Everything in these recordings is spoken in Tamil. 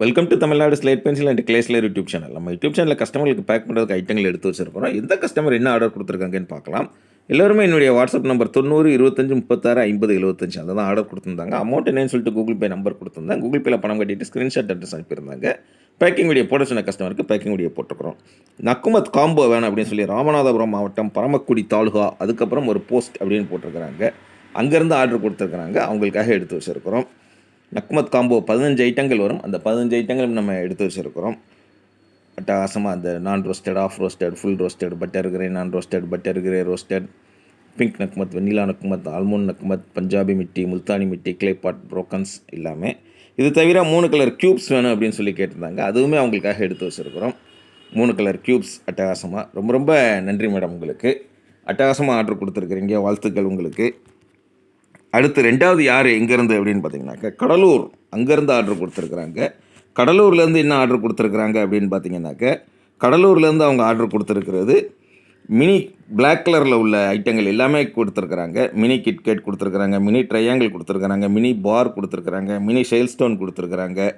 Welcome to Tamil Nadu slate pencil and clay slate YouTube channel. நம்ம யூடியூப் சேனலில் கஸ்டமர்களுக்கு பேக் பண்ணுறதுக்கு ஐட்டங்கள் எடுத்து வச்சிருக்கிறோம். எந்த கஸ்டமர் என்ன ஆர்டர் கொடுத்துருக்காங்கன்னு பார்க்கலாம். எல்லோருமே என்னுடைய வாட்ஸ்அப் நம்பர் 90 25 36 50 75 அதை தான் ஆர்டர் கொடுத்துருந்தாங்க. அமௌண்ட் என்னன்னு சொல்லிட்டு கூகுள் பே நம்பர் கொடுத்துருந்தேன். கூகுள் பேல பணம் கட்டிட்டு ஸ்க்ரீன்ஷாட் அட்ரஸ் அனுப்பியிருந்தாங்க. பேக்கிங் வீடியோ போட சொன்ன கஸ்டமருக்கு பேக்கிங் வீடியோ போட்டுக்கிறோம். நக்குமத் காம்போ வேணும் அப்படின்னு சொல்லி ராமநாதபுரம் மாவட்டம் பரமக்குடி தாலுகா, அதுக்கப்புறம் ஒரு போஸ்ட் அப்படின்னு போட்டிருக்கிறாங்க. அங்கேருந்து ஆர்டர் கொடுத்துருக்குறாங்க. அவங்களுக்காக எடுத்து வச்சுருக்கிறோம். நக்குமத் காம்போ 15 ஐட்டங்கள் வரும். அந்த 15 ஐட்டங்களும் நம்ம எடுத்து வச்சுருக்கிறோம். அட்டகாசமாக அந்த non roasted, half roasted, full roasted, butter grey, non roasted, butter grey roasted, pink நக்குமத், வெண்ணிலா நக்குமத், ஆல்மோண்ட் நக்குமத், Punjabi mitti, Multani mitti, clay pot, brokens எல்லாமே. இது தவிர 3 கலர் க்யூப்ஸ் வேணும் அப்படின்னு சொல்லி கேட்டிருந்தாங்க. அதுவுமே அவங்களுக்காக எடுத்து வச்சுருக்கிறோம். 3 கலர் க்யூப்ஸ் அட்டகாசமாக. ரொம்ப ரொம்ப நன்றி மேடம், உங்களுக்கு அட்டகாசமாக ஆர்டர் கொடுத்துருக்குறீங்க. வாழ்த்துக்கள் உங்களுக்கு. அடுத்து 2வது யார் எங்கேருந்து அப்படின்னு பார்த்தீங்கன்னாக்கா கடலூர், அங்கேருந்து ஆர்டர் கொடுத்துருக்குறாங்க. கடலூர்லேருந்து என்ன ஆர்டர் கொடுத்துருக்குறாங்க அப்படின்னு பார்த்தீங்கன்னாக்க கடலூர்லேருந்து அவங்க ஆர்டர் கொடுத்துருக்கிறது மினி பிளாக் கலரில் உள்ள ஐட்டங்கள் எல்லாமே கொடுத்துருக்குறாங்க. மினி கிட்கேட் கொடுத்துருக்குறாங்க, மினி ட்ரையாங்கிள் கொடுத்துருக்குறாங்க, மினி பார் கொடுத்துருக்குறாங்க, மினி ஷெயில் ஸ்டோன் கொடுத்துருக்குறாங்க,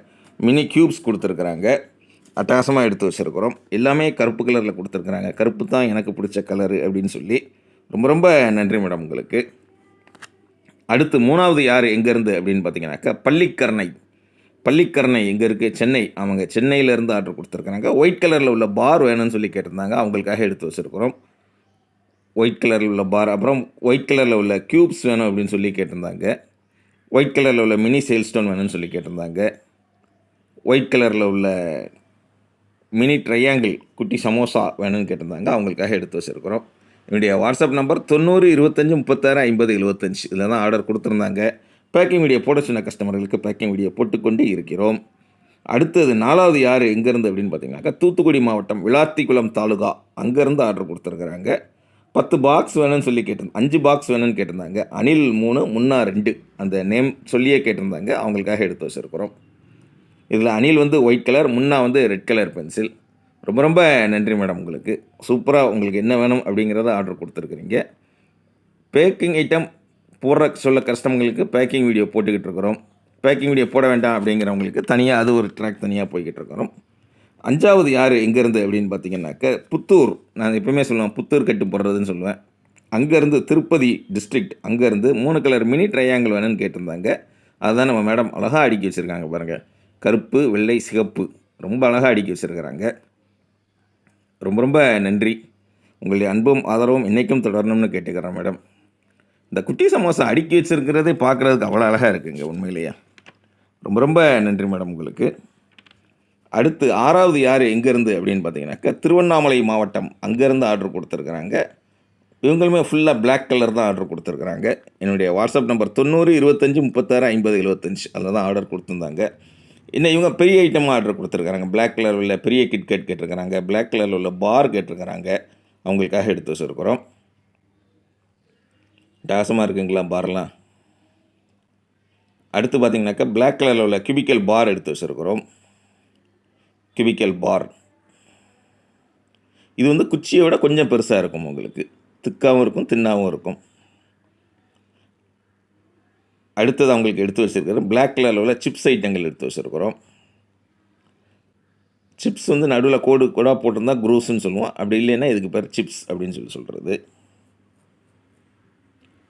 மினி க்யூப்ஸ் கொடுத்துருக்குறாங்க. அட்டகாசமாக எடுத்து வச்சுருக்கிறோம். எல்லாமே கருப்பு கலரில் கொடுத்துருக்குறாங்க. கருப்பு தான் எனக்கு பிடிச்ச கலரு அப்படின்னு சொல்லி ரொம்ப ரொம்ப நன்றி மேடம் உங்களுக்கு. அடுத்து 3வது யார் எங்கேருந்து அப்படின்னு பார்த்தீங்கன்னாக்கா பள்ளிக்கரணை. பள்ளிக்கரணை எங்கே இருக்குது? சென்னை. அவங்க சென்னையிலேருந்து ஆர்டர் கொடுத்துருக்குறாங்க. ஒயிட் கலரில் உள்ள பார் வேணும்னு சொல்லி கேட்டிருந்தாங்க. அவங்களுக்காக எடுத்து வச்சுருக்கிறோம். ஒயிட் கலரில் உள்ள பார், அப்புறம் ஒயிட் கலரில் உள்ள க்யூப்ஸ் வேணும் அப்படின்னு சொல்லி கேட்டிருந்தாங்க. ஒயிட் கலரில் உள்ள மினி சேல் ஸ்டோன் வேணும்னு சொல்லி கேட்டிருந்தாங்க. ஒயிட் கலரில் உள்ள மினி ட்ரையாங்கிள் குட்டி சமோசா வேணும்னு கேட்டிருந்தாங்க. அவங்களுக்காக எடுத்து வச்சுருக்கிறோம். என்னுடைய வாட்ஸ்அப் நம்பர் 90 25 36 50 75 இதில் தான் ஆர்டர் கொடுத்துருந்தாங்க. பேக்கிங் வீடியோ போட சொன்ன கஸ்டமர்களுக்கு பேக்கிங் வீடியோ போட்டுக்கொண்டு இருக்கிறோம். அடுத்தது 4வது யார் எங்கேருந்து அப்படின்னு பார்த்தீங்கன்னாக்கா தூத்துக்குடி மாவட்டம் விளாத்திக்குளம் தாலுகா, அங்கேருந்து ஆர்டர் கொடுத்துருக்குறாங்க. 10 பாக்ஸ் வேணும்னு சொல்லி 5 பாக்ஸ் வேணும்னு கேட்டிருந்தாங்க. அனில் 3, முன்னா 2 அந்த நேம் சொல்லியே கேட்டிருந்தாங்க. அவங்களுக்காக எடுத்து வச்சுருக்கிறோம். இதில் அனில் வந்து ஒயிட் கலர், முன்னா வந்து ரெட் கலர் பென்சில். ரொம்ப ரொம்ப நன்றி மேடம் உங்களுக்கு. சூப்பராக உங்களுக்கு என்ன வேணும் அப்படிங்கிறத ஆர்டர் கொடுத்துருக்குறீங்க. பேக்கிங் ஐட்டம் போடுற சொல்ல கஸ்டமர்களுக்கு பேக்கிங் வீடியோ போட்டுக்கிட்டு இருக்கிறோம். பேக்கிங் வீடியோ போட வேண்டாம் அப்படிங்கிறவங்களுக்கு தனியாக அது ஒரு ட்ராக் தனியாக போய்கிட்டு இருக்கிறோம். 5வது யார் எங்கேருந்து அப்படின்னு பார்த்தீங்கன்னாக்க புத்தூர். நான் எப்பவுமே சொல்லுவேன் புத்தூர் கட்டு போடுறதுன்னு சொல்லுவேன். அங்கேருந்து திருப்பதி டிஸ்ட்ரிக்ட், அங்கேருந்து 3 கலர் மினி ட்ரையாங்கிள் வேணும்னு கேட்டிருந்தாங்க. அதுதான் நம்ம மேடம் அழகாக அடுக்கி வச்சுருக்காங்க பாருங்கள். கருப்பு, வெள்ளை, சிகப்பு ரொம்ப அழகாக அடுக்கி வச்சுருக்கிறாங்க. ரொம்ப ரொம்ப நன்றி. உங்களுடைய அன்பும் ஆதரவும் என்றைக்கும் தொடரணும்னு கேட்டுக்கிறேன் மேடம். இந்த குட்டி சமோசா அடுக்கி வச்சுருக்கிறதே பார்க்குறதுக்கு அவ்வளோ அழகாக இருக்குங்க உண்மையிலேயே. ரொம்ப ரொம்ப நன்றி மேடம் உங்களுக்கு. அடுத்து 6வது யார் எங்கேருந்து அப்படின்னு பார்த்தீங்கன்னாக்கா திருவண்ணாமலை மாவட்டம், அங்கேருந்து ஆர்டர் கொடுத்துருக்குறாங்க. இவங்களுமே ஃபுல்லாக பிளாக் கலர் தான் ஆர்டர் கொடுத்துருக்குறாங்க. என்னுடைய வாட்ஸ்அப் நம்பர் 90 25 36 50 75 அதில் தான் ஆர்டர் கொடுத்துருந்தாங்க. இன்னும் இவங்க பெரிய ஐட்டமாக ஆர்டர் கொடுத்துருக்குறாங்க. பிளாக் கலர் உள்ள பெரிய கிட்கேட் கேட்டிருக்கிறாங்க. பிளாக் கலரில் உள்ள பார் கேட்டிருக்கிறாங்க. அவங்களுக்காக எடுத்து வச்சுருக்கிறோம். டாசமாக இருக்குங்களா பார்லாம். அடுத்து பார்த்திங்கனாக்கா பிளாக் கலரில் உள்ள கியூபிக்கல் பார் எடுத்து வச்சுருக்கிறோம். கியூபிக்கல் பார் இது வந்து குச்சியை விட கொஞ்சம் பெருசாக இருக்கும். உங்களுக்கு திக்காகவும் இருக்கும், தின்னாகவும் இருக்கும். அடுத்தது அவங்களுக்கு எடுத்து வச்சுருக்கிறோம். பிளாக் கலரில் உள்ள சிப்ஸ் ஐட்டங்கள் எடுத்து வச்சுருக்கிறோம். சிப்ஸ் வந்து நடுவில் கோடு கோடாக போட்டிருந்தா குரூஸ்ன்னு சொல்லுவோம். அப்படி இல்லைன்னா இதுக்கு பேர் சிப்ஸ் அப்படின்னு சொல்கிறது.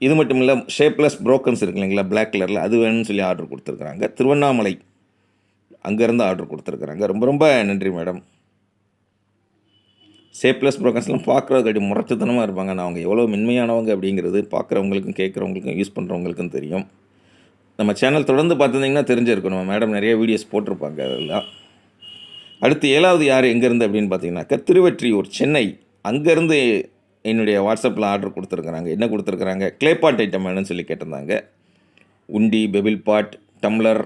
இது மட்டும் இல்லை, ஷேப்லெஸ் புரோக்கன்ஸ் இருக்கு இல்லைங்களா பிளாக் கலரில், அது வேணும்னு சொல்லி ஆர்டர் கொடுத்துருக்குறாங்க. திருவண்ணாமலை அங்கேருந்து ஆர்டர் கொடுத்துருக்குறாங்க. ரொம்ப ரொம்ப நன்றி மேடம். ஷேப்லெஸ் புரோக்கன்ஸ்லாம் பார்க்குறதுக்கு அப்படி முறைச்சத்தனமாக இருப்பாங்க. நான் அவங்க எவ்வளோ மென்மையானவங்க அப்படிங்கிறது பார்க்குறவங்களுக்கும் கேட்குறவங்களுக்கும் யூஸ் பண்ணுறவங்களுக்கும் தெரியும். நம்ம சேனல் தொடர்ந்து பார்த்துருந்தீங்கன்னா தெரிஞ்சிருக்கும். நம்ம மேடம் நிறைய வீடியோஸ் போட்டிருப்பாங்க அதெல்லாம். அடுத்து 7வது யார் எங்கேருந்து அப்படின்னு பார்த்தீங்கன்னாக்கா திருவெற்றியூர், சென்னை, அங்கேருந்து என்னுடைய வாட்ஸ்அப்பில் ஆர்டர் கொடுத்துருக்குறாங்க. என்ன கொடுத்துருக்குறாங்க? கிளே பாட் ஐட்டம் வேணும்னு சொல்லி கேட்டிருந்தாங்க. உண்டி, பெபிள் பாட், டம்ளர்,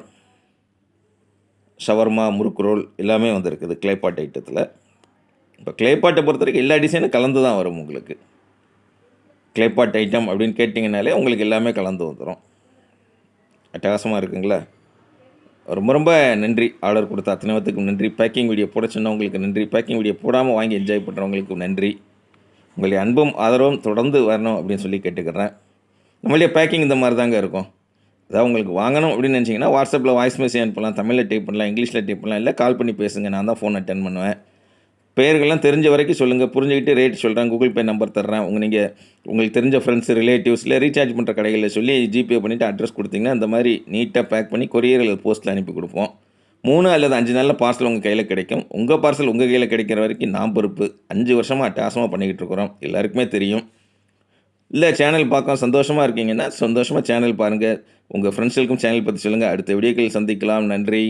ஷவர்மா, முறுக்கு ரோல் எல்லாமே வந்துருக்குது கிளே பாட் ஐட்டத்தில். இப்போ கிளே பாட்டை பொறுத்த வரைக்கும் எல்லா டிசைனும் கலந்து தான் வரும். உங்களுக்கு கிளே பாட் ஐட்டம் அப்படின்னு கேட்டிங்கனாலே உங்களுக்கு எல்லாமே கலந்து வந்துடும். அட்டகாசமாக இருக்குங்களா? ரொம்ப ரொம்ப நன்றி. ஆர்டர் கொடுத்த அத்தனை பேத்துக்கும் நன்றி. பேக்கிங் வீடியோ போட சொன்னவங்களுக்கு நன்றி. பேக்கிங் வீடியோ போடாமல் வாங்கி என்ஜாய் பண்ணுறவங்களுக்கும் நன்றி. உங்களுடைய அன்பும் ஆதரவும் தொடர்ந்து வரணும் அப்படின்னு சொல்லி கேட்டுக்கிறேன். நம்மளுடைய பேக்கிங் இந்த மாதிரி தாங்க இருக்கும். அதாவது உங்களுக்கு வாங்கணும் அப்படின்னு நினச்சிங்கன்னா வாட்ஸ்அப்பில் வாய்ஸ் மெசேஜ் அனுப்பலாம், தமிழில் டைப் பண்ணலாம், இங்கிலீஷில் டைப் பண்ணலாம், இல்லை கால் பண்ணி பேசுங்க. நான் தான் ஃபோன் அட்டெண்ட் பண்ணுவேன். பெயர்கள்லாம் தெரிஞ்ச வரைக்கும் சொல்லுங்கள், புரிஞ்சுக்கிட்டு ரேட் சொல்கிறேன், கூகுள் பே நம்பர் தர்றேன். உங்களுக்கு தெரிஞ்ச ஃப்ரெண்ட்ஸ், ரிலேட்டிவ்ஸில் ரீசார்ஜ் பண்ணுற கடைகளில் சொல்லி ஜிபே பண்ணிவிட்டு அட்ரஸ் கொடுத்தீங்கன்னா இந்த மாதிரி நீட்டாக பேக் பண்ணி கொரியர் அல்லது போஸ்ட்டில் அனுப்பி கொடுப்போம். 3 அல்லது 5 நாளில் பார்சல் உங்கள் கையில் கிடைக்கும். உங்கள் பார்சல் உங்கள் கையில் கிடைக்கிற வரைக்கும் நான் பொறுப்பு. 5 வருஷமாக அட்டகாசமாக பண்ணிக்கிட்டு இருக்கிறோம். எல்லாருக்குமே தெரியும். இல்லை சேனல் பார்க்க சந்தோஷமாக இருக்கீங்கன்னா சந்தோஷமாக சேனல் பாருங்கள். உங்கள் ஃப்ரெண்ட்ஸுக்கும் சேனல் பற்றி சொல்லுங்கள். அடுத்த வீடியோக்களில் சந்திக்கலாம். நன்றி.